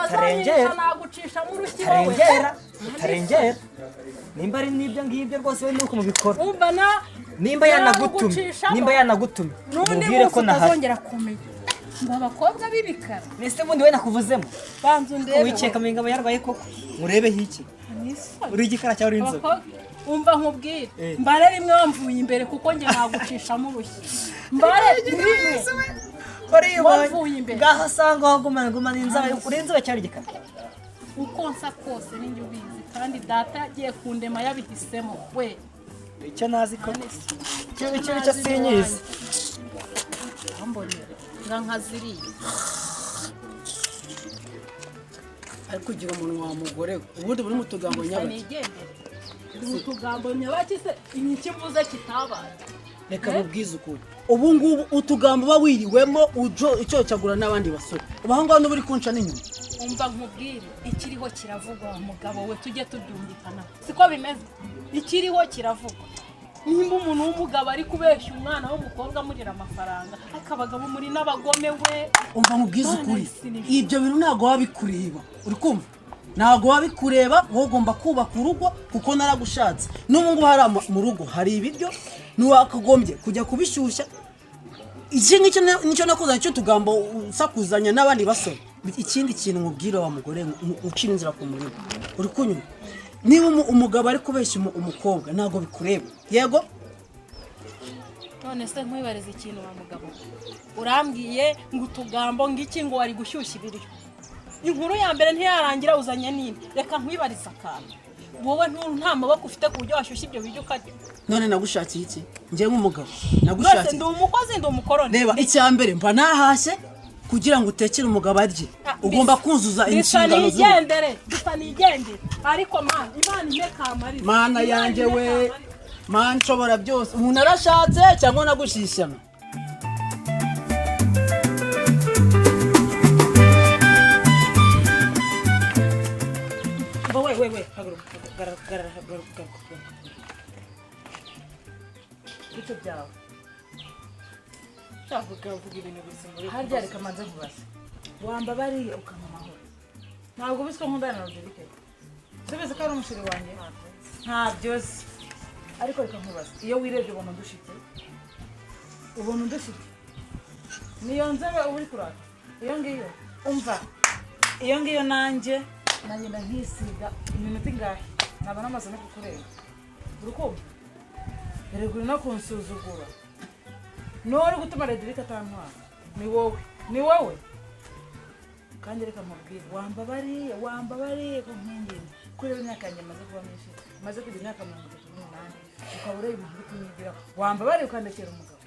utarengera nagucisha mu rushyi wowe utarengera nimba ari nibyo ngibyo rwose we nuko mubikora umva na nimba yanagutumye mubwire ko nahazongera kumenya ngo abakobwa bibikara nese bundi we nakuvuzemo banzu ndebe wiceka menga bayarwaye koko murebe hiki uri igikara cya uri inzobe umva nkubwire mbare rimwe wamvuye imbere kuko nge nagucisha mu rushyi mbare rimwe wamvuye imbere ngahasanga wagumana inzabe uri inzobe cyari igikara uko nsa kose ninjye ubizi kandi data yagiye kundema yabihisemo we icyo nazi ko icyo sinyizi ambonye nkaziriye ariko kugira umuntu wa mugore ubundi buri mutugambo nyabaki mutugambo nyabaki se inyiki mvuze kitabaye reka mubwize ukuri ubu ngubu utugambo bawiriwemo ujo icyo cyagura n'abandi basore ubahanga n'uburi kunca n'inyuma umva nkubwire ikiriho kiravugwa umugabo we tujye tubyumvikana siko bimeze ikiriho kiravugwa nimba umuntu w'umugabo ari kubeshya umwana w'umukobwa amurira amafaranga akabagabo muri n'abagome we umva nkubwize ukuri ibyo bintu ntago wabikureba uri kumva ntago wabikureba wowe ugomba kubaka urugo kuko naragushatse n'ubu ngubu hari mu rugo hari ibiryo ntiwakagombye kujya kubishyushya iki nicyo nakuzanye cyo tugambo usakuzanya n'abandi basore ikindi kintu mubwira wa mugore ucira inzira ku murimo uri kunyuma niba umugabo ari kubeshya umukobwa ntago bikureba yego none se nkwibariza ikintu wa mugabo urambwiye ngo utugambo ngiki ngo wari gushyushya ibiryo inkuru ya mbere ntiyarangira uzanye nini reka nkwibariza akantu wowe nta maboko ufite ku buryo washyushya ibyo biryo ukarya none nagushakiye iki njye nk'umugabo nagushakiye ndi umukozi ndi umukoroni reba icya mbere mba nahashye kugira ngo utekere umugabo arye ugomba kuzuza inshingano z'umuntu gusa nigendere ariko mana imana imekamarira mana yanjye we mana nshobora byose umuntu arashatse cyangwa nagushishana we garara icyo byawe vuga ibintu bizima harya reka manze kubaza wamba bariye ukama amahoro ntabwo biswe nkundana na Roderike subiza ko ari umushiri wanjye ntabyo si ariko reka nkubaza iyo wirebye ubona udushite niyo nzebe uri kurata iyo ngiyo umva iyo ngiyo nanjye nkisiga iminota ingahe ntabwo namaze no kukureba urukumva erega no kunsuzugura nori gutuma Roderike atantwara ni wowe kandi reka mubwire wambabariye ko nkingine kuri imyaka yanjye maze kuba myinshi maze kugira imyaka 38 ukaba ureba ibintu uri kunyigira wambabariye ukandekera umugabo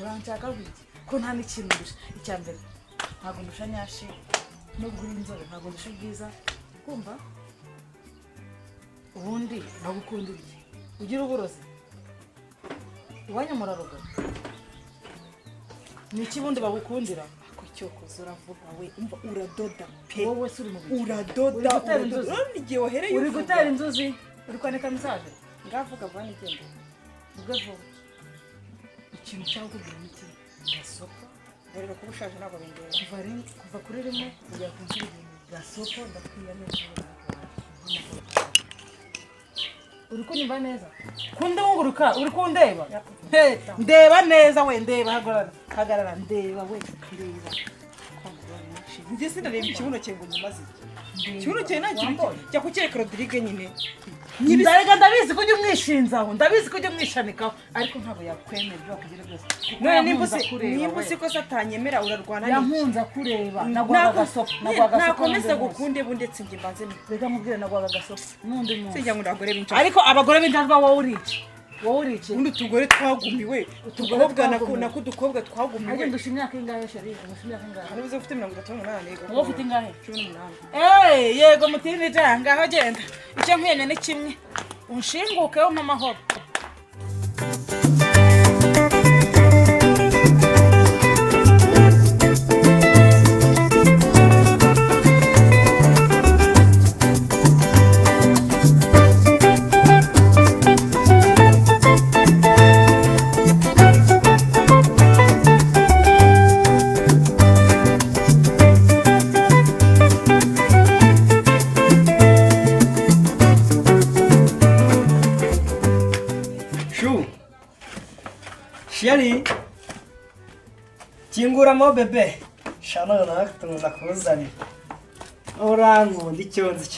uranshaka bwiki ko nta n'ikintu ndusha icya mbere ntabwo ndusha nyashi no gura inzobe ntabwo ndusha bwiza kumva ubundi nagukunda iki ugira uburozi iwanyu muraroga ni ikibundi bagukundira ako cyokoza uravuga we umva uradoda pe wowe se uri mu uradoda n'igihe wahereye uri gutera inzuzi uri kwandika message ngavuga bwana igenda ubwo ikintu cyawe kugira imiti gasoko rero ko ubushaje ntabwo bindera kuva kuri rimwe kujya ku nshuro gasoko ndakwiye neza uri kunyumva neza kundunguruka uri kundeba ndeba neza we ndeba hagarara ndeba we ndeba njye sinareba ikibuno cye ngo nyimaze ikibuno cye ntakiri jya kukireka Roderike nyine ndarega ndabizi ko ujya umwishinzaho ndabizi ko ujya umwishanikaho ariko ntabwo yakwemera ibyo wakugira byose none nimba uzi ko satanyemera urarwana yankunza kureba nagwaga agasopo nakomeza gukunde bu ndetse njye mbanze reka mubwire nagwaga agasopo n'undi muntu sinjya ngo abagore b'injajwa ariko abagore b'injajwa wowe urice undi tugore twagumiwe utugobwa nako udukobwa twagumiwe ariko ndusha imyaka ingahe sheri ndusha imyaka ingahe ari uze ufite 38 yego wowe ufite ingahe 18 yego mutini janga aho genda icyo nkwenye ni kimwe unshingukeho mu mahoro kinguramo bebe shano nakutunza kuzani orangu ndicyonzi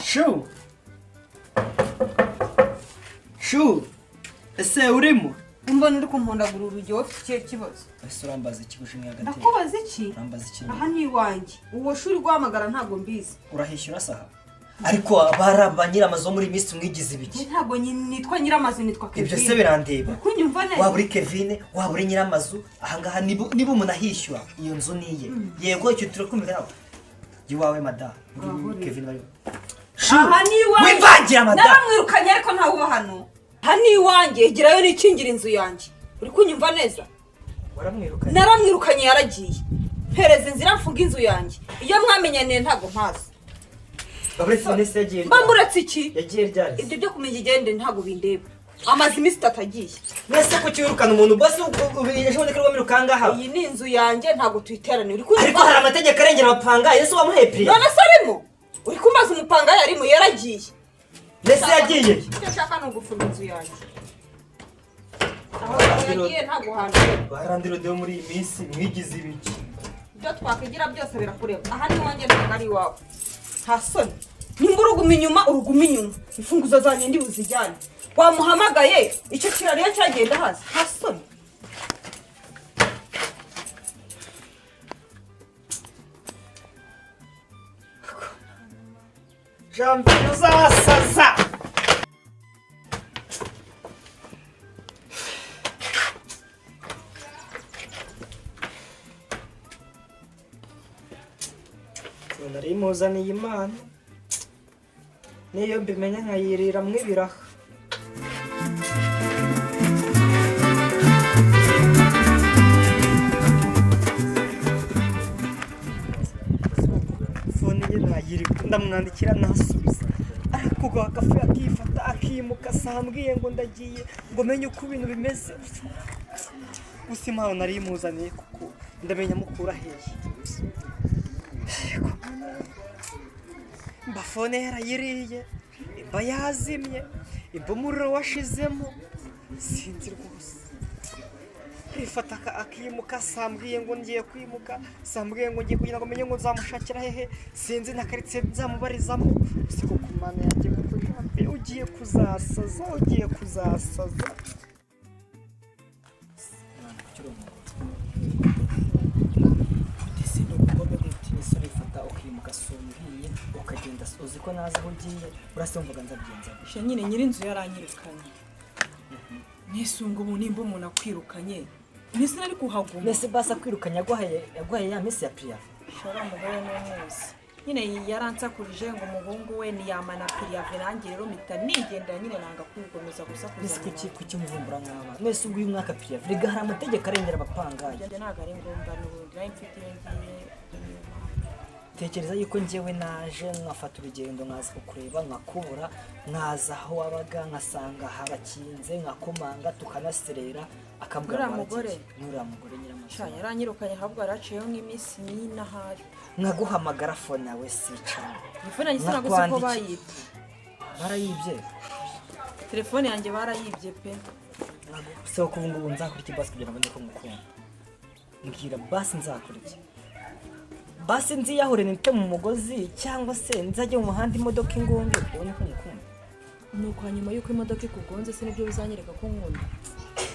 shu ese urimo mbona uri kumpondagura urugi wowe ufite kibazo ese urambaza iki gushimye hagati ndakubaza iki urambaza iki aha ni iwanjye uwo shuri guhamagara ntago mbizi urahishyura saha ariko baraba nyiramazo muri minsi mwigize ibiki ntago nitwa nyiramazu nitwa Kevin ibyo se birandeba kunyumva neza waba uri Kevin waba uri nyiramazu ahangaha niba umuntu ahishyura iyo nzu niye yego icyo turakumva nawe yiwawe madam Kevin bari aha ni iwanjye wivangira madam naramwirukanye ariko ntawe uba hano aha ni iwanjye gerayo nikingira inzu yanjye uri kunyumva neza waramwirukanye naramwirukanye yaragiye pereza inzira mfunga inzu yanjye iyo mwamenyaniye ntago mpazi mbamuretse iki yagiye ryari ibyo byo kumenya igende ntago bindeba amazi iminsi itatagiye nese ko cyirukana umuntu bose ubishobora ko wiruka ngaha iyi ni inzu yanjye ntago tuyiterane uri kunyumva ariko hari amategeko arengera abapanga yesu wamuhaye priya none se arimo uri kumaza umupanga yarimo yaragiye nese yagiye icyo nshaka ni ugufunga inzu yanjye aho yagiye ntago handira barandiro de muri iyi minsi mwigize ibiki ibyo twakwigira byose birakureba aha ni iwanjye ntago ari iwawe nta soni nimba uruguma inyuma uruguma inyuma imfunguzo zanjye ndi buzijyane wamuhamagaye icyo kirariyo cyagenda hasi nta soni Janvier uzasaza nari muzaniye imana niyo mbimenya nkayiriramwo ibiraha fone ye nayiri ndamwandikira nasubiza ariko agafu akifata akimuka sambwiye ngo ndagiye ngo menye uko ibintu bimeze gusa impano nari muzaniye kuko ndamenya mukura hehe mba fone yarayiriye imba yazimye imba umuriro washizemo sinzi rwose kwifata akimuka sambwiye ngo ngiye kwimuka sambwiye ngo ngiye kugira ngo menye ngo nzamushakira hehe sinzi na karitsiye nzamubarizamo gusa kuko imana yanjye kuko jambe ugiye kuzasaza ukagenda uzi ko naza aho ugiye urasumvaga nzabigenza bisha nyine nyir'inzu yaranyirukanye nese ngo ubu nimba umuntu akwirukanye nese nari kuhaguma nese basa kwirukanye yaguhaye ya minsi ya priya shora umugore n'umuzi nyine yaransakurije ngo umuhungu we niyamana priya nanjye rero mpita nigendera nyine nanga kwigomeza gusa nese kuki muvumbura nk'aba nese ubwo uyu mwaka priya vrega hari amategeko arengera abapangayi ntabwo ari ngombwa n'ubundi nayo mfite ngiye tekereza yuko njyewe naje nkafata urugendo nkaza kukureba nkakubura nkaza aho wabaga nkasanga harakinze nkakomanga tukanaserera akambwira mugore nyiramasha yaranyirukanye ahubwo yaraciyeho nk'iminsi nyine ahari nkaguhamagara fone yawe sicana telefone yanjye sinaguze ko bayibye barayibye telefone yanjye barayibye pe so ko ubu nzakora iki basi kugira ngo mbone ko ngukunda mbwira basi nzakora iki basi nziyahure nite mu mugozi cyangwa se nzajye mu muhanda imodoka ingonge ubone ko ngukunda nuko hanyuma yuko imodoka ikugonze se nibyo bizanyereka ko nkunda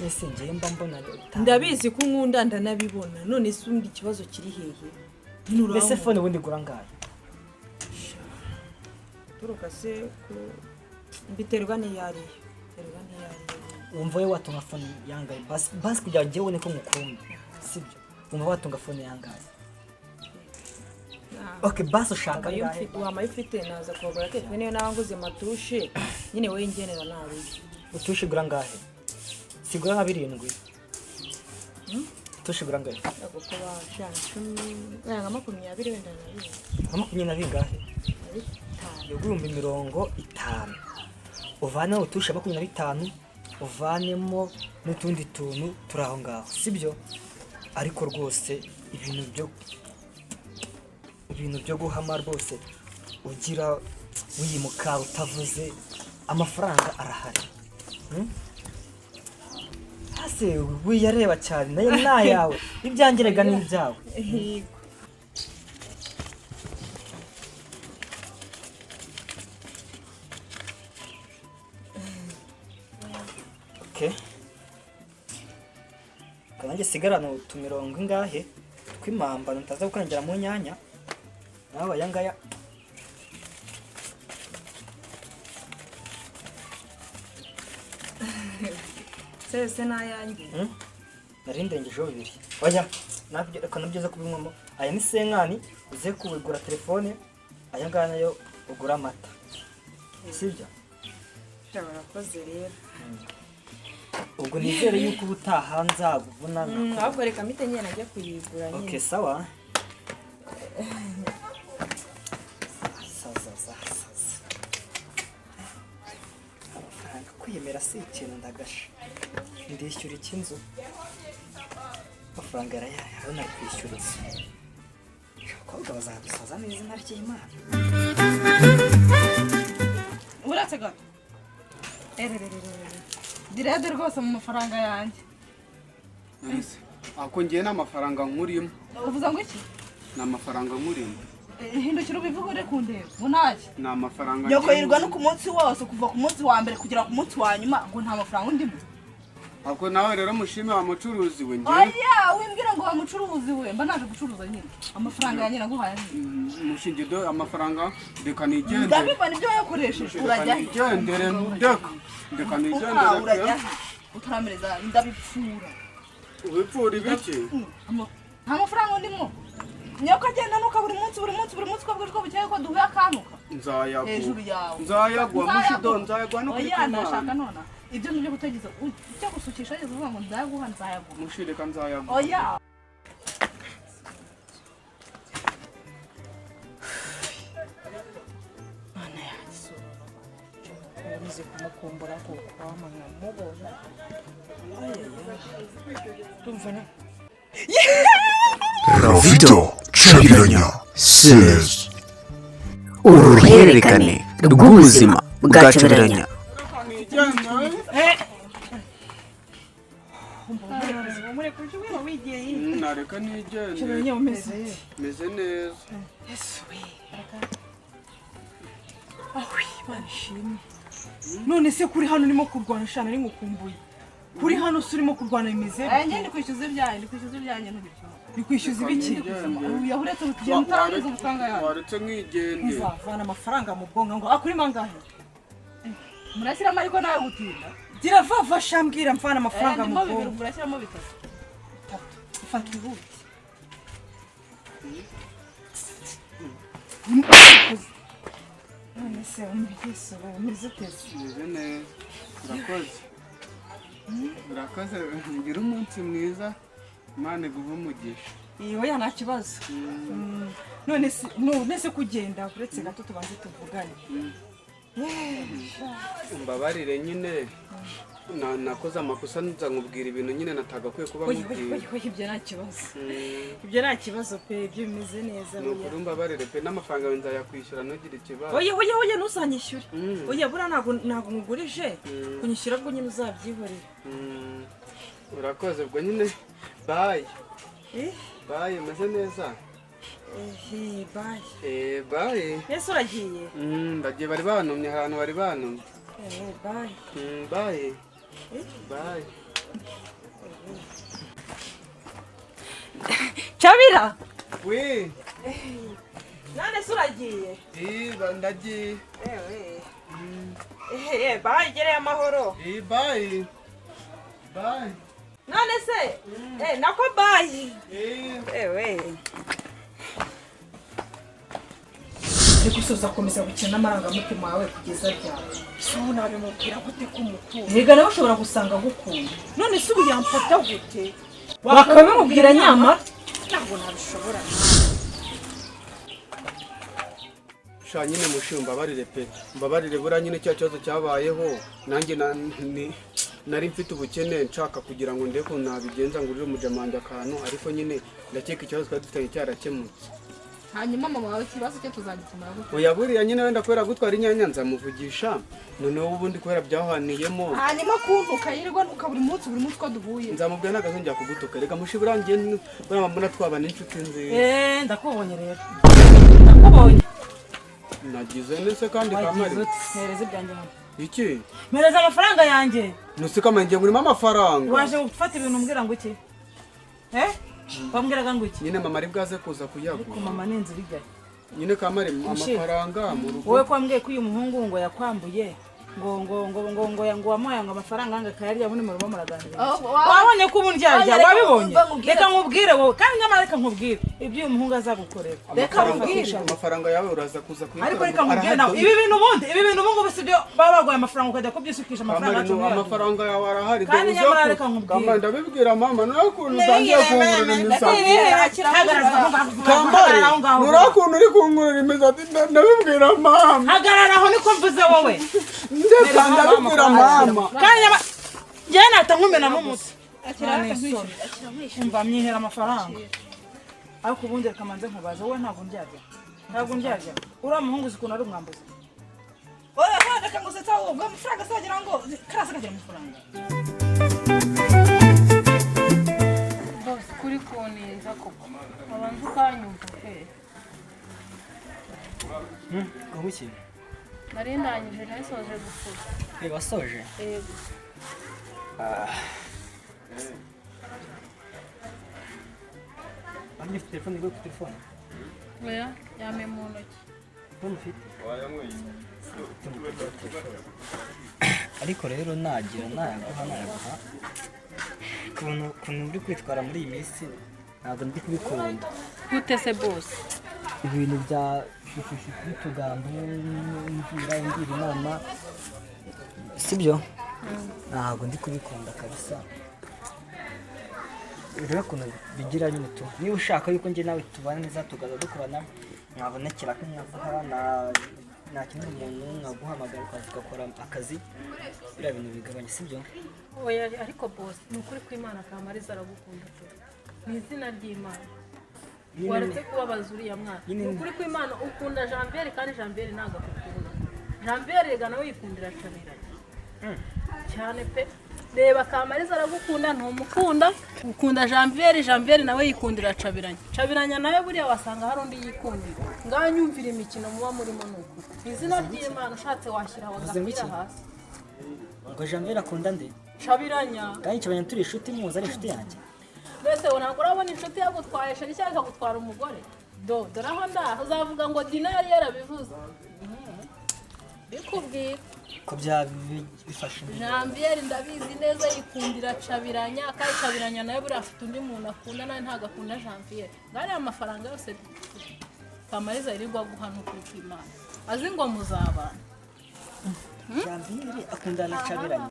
ese ngiye mba mbona ndabizi ko nkunda ndanabibona none se undi ikibazo kiri hehe mbese fone ubundi gura ngahe turuka se mbiterwa n'iyariyo wumva we watunga fone yangaye basi kugira ngo njyewe ubone ko ngukunda sibyo wumva watunga fone yangaye okay basi ushaka ngahe wamaye ufite naza kubagura telefone niyo nabanguze matushe nyine we ngenera nabi utushe gura ngahe sigura nka 7 tushe gura ngahe nako kuba cyane 10 nka 20 wenda nabi nka 20 ngahe yugumbi 50 uvana utushe 25 uvanemo n'utundi tuntu turaho ngaho sibyo ariko rwose ibintu byo guhama rwose ugira wimuka utavuze amafaranga arahari base wiyareba cyane nayo nayawe ibyangerega n'ibyawe. Yego. Okay. Kanange sigarana utumirongo ingahe tw'imambano ntaza gukangira mu nyanya. Nawe yangaya. Sese nayange. Narindengeje bibiri. Oya, nabyo reka nabyo kubinywamo. Aya ni senkani uze kubigura telefone. Aya ngana yo ugura amata. Sibyo? Cyabara koze rero. Ubwo nizere yuko ubutaha nzaguvunana. Ahubwo reka mite nyene najya kuyigura nyine. Okay, sawa. Kwiyemera si ikintu ndagasha. Ndishyura ikinzu. Amafaranga yarayaye nari kwishyura. Abakobwa bazadusaza neza naryo Imana. Uratse gato. Direde rwose mu mafaranga yanjye. Ako ngiye n'amafaranga nkurimo. Uvuza ngo iki? N'amafaranga nkurimo. Hindukira ubivuga ure kundeba. Munaje. N'amafaranga. Yoko yirwa no ku munsi wose kuva ku munsi wa mbere kugera ku munsi wa nyuma ngo nta mafaranga ndimo. Ako nawe rero mushime wa mucuruzi we ngiye. Oya, wimbwira ngo wa mucuruzi we mba naje gucuruza nyine. Amafaranga yanjye naguhaye nyine. Mushingido amafaranga reka nigende. Ndabibona ibyo yakoresheje urajya. Gendere ndeka. Reka nigendere. Urajya. Utaramereza ndabipfura. Ubipfura ibiki? Nta mafaranga ndimo. Nyoko agenda nuka buri munsi ukabwira ko bukeye ko duhuye akanuka. Nzayagwa. Hejuru yawe. Nzayagwa mushido nzayagwa no kuri. Oya ndashaka nona. Ibyo nibyo gutegeza ujya gusukisha yeze uvuga ngo nzayaguha nzayagwa. Mushireka nzayagwa. Oya. Mana yacu. Urize kumukumbura ko kwamana mubona. Tumvana. LAVITA CABIRANYA series uruhererekane rw'ubuzima bwa Cabiranya. Nareka nigende. Cabiranya umeze neza. Manishimwe. None se kuri hano urimo kurwana shana ari ngukumbuye. Kuri hano urimo kurwana imize. Njye ndi kwishyuza ibyanjye ntubikora. Ni kwishyuza ibiki? Yahuretse kugenda utarangiza amafaranga yawe. Waretse nkigende. Uzavana amafaranga mu bwonko ngo akuri mangahe? Murashyiramo ariko nawe gutinda. Gira vava shambwira mvana amafaranga mu bwonko. Murashyiramo bitatu. Fata ibuti. None se umbigiso umeze uteze. Meze neza. Urakoze ngira umunsi mwiza. Imana iguhe umugisha. Oya nta kibazo. None se kugenda uretse gato tubanze tuvugane. Mbabarire nyine nakoze amakosa nza nkubwira ibintu nyine natagakwiye kuba mubwira. Ibyo nta kibazo. Ibyo nta kibazo pe ibyo bimeze neza. Nukuri mbabarire pe n'amafaranga nzayakwishyura ntugire ikibazo. Oya ntuzanyishyure. Oya bura ntago nkugurije kunyishyura bwo nyine uzabyihorera. Urakoze ubwo nyine bye. Bye meze neza. Bye. Bye. Ese uragiye? Ndagiye bari bantumye ahantu bari bantumye. Bye. Bye. Bye. Cabira. Oui. Nane se uragiye? Ndagiye. Bye gereye amahoro. Bye. Bye. None se? Nako bye. Gusoza komeza gukina amarangamutima yawe kugeza ryari. So nabimubwira gute kumukunda. Niga nawe ushobora gusanga gukunda. None se ubu yamfata gute? Wakamubwira nyamara ntabwo nabishobora. Sha nyine mushimba barire pe. Mbabarire bura nyine cya kibazo cyabayeho. Nanjye nari mfite ubukene nshaka kugira ngo ndeko nabigenza ngurire umujamanda akantu ariko nyine ndakeka ikibazo twari dufitanye cyarakemutse. hanyuma mama wawe ikibazo cyo tuzagikemura gute? oya buriya nyine wenda kubera gutwara inyanya nzamuvugisha noneho ubundi kubera byahaniyemo Hanyuma kuntuka yirirwa nuka buri munsi ko duhuye. nzamubwira nagazongera kugutuka reka mushiburangiye buriya mbona twaba n'inshuti nziza ndakubonye rero ndakubonye nagize nese kandi kamari mpereza ibyanjye hano iki mpereza amafaranga yanjye nuse kamanje ngurimo amafaranga waje gufata ibintu umbwira ngo iki bambwiraga ngo iki nyine mama ari bwaze kuza ariko kuyagura mama ninzi bijya nyine kamari amafaranga mu rugo wowe kwambwiye ko uyu muhungu ngo yakwambuye ngo wamuhaye ngo amafaranga ngo akayarya bundi murimo muraganira wabonye ko ubu ndyarya wabibonye reka nkubwire wowe kandi nyamara reka nkubwire ibyo uyu muhungu azagukorera reka nkubwire amafaranga yawe uraza kuza kuyagura ariko reka nkubwire nawe ibi bintu ubu si byo baba baguye amafaranga ukajya kubyisukisha amafaranga yawe arahari kandi nyamara reka nkubwire ndabibwira mama nurakuntu utangiye kungurira imisatsi kambare nurakuntu uri kungurira imisatsi ndabibwira mama hagarara aho niko mvuze wowe ndeka ndabibwira mama kandi njyewe nahita nkumenamo umutwe umva myihera amafaranga ariko ubundi reka manze nkubaza wowe ntabwo ndyarya uriya muhungu uzi ukuntu ari umwambuzi oya reka ngo usetse ahubwo amafaranga asagira ngo karasi kagira amafaranga Bose kuri kuninza koko. Abanza ukanyumva pe. Ubuki Nari ndangije nasoje gukura. wasoje Yego. Andi telefone go ku telefone Oya, yame mu ntoki. phone ufite ariko rero nayaguha kuntu uri kwitwara muri iyi minsi ntabwo ndi kubikunda Gute se boss? ibintu bya utugambo ngira inama sibyo ntabwo ndi kubikunda kabisa rero kuntu bigira nyine tu niba ushaka yuko njye nawe tubana neza tugaza dukorana nkabonekera ko nyavuha nta kintu umuntu nkaguhamagara ukaza ugakora akazi biriya bintu bigabanya sibyo Oya ariko boss, ni ukuri kw'Imana Kamariza aragukunda pe. Ni izina ry'Imana. Waretse kubabaza uriya mwana. Ni ukuri kw'Imana ukunda Jean-Pierre kandi Jean-Pierre ntabwo akukunda. Jean-Pierre rega nawe yikundira Cabiranya. Cyane pe. Reba Kamariza aragukunda ntumukunda, ukunda Jean-Pierre nawe yikundira Cabiranya. Cabiranya nawe buriya wasanga hari undi yikundira. Nganyumvira imikino muba murimo nuko. Izina ry'Imana ushatse washyira wagapira hasi. ngo Jean-Pierre akunda nde Cabiranya. kandi Cabiranya turi inshuti muzi ari inshuti yanjye Mbese ntabwo urabona inshuti yagutwaye sheri cyangwa ikagutwara umugore dore aho ndaho uzavuga ngo Dina yari yarabivuze bikubwira ko byaba bifashe Jean-Pierre ndabizi neza yikundira Cabiranya kandi Cabiranya nawe buriya afite undi muntu akunda nawe ntabwo akunda Jean-Pierre ngari amafaranga yose Kamariza yirirwa guhana ukuri kw'Imana azi ngo muzabana Jean-Pierre akundana na Cabiranya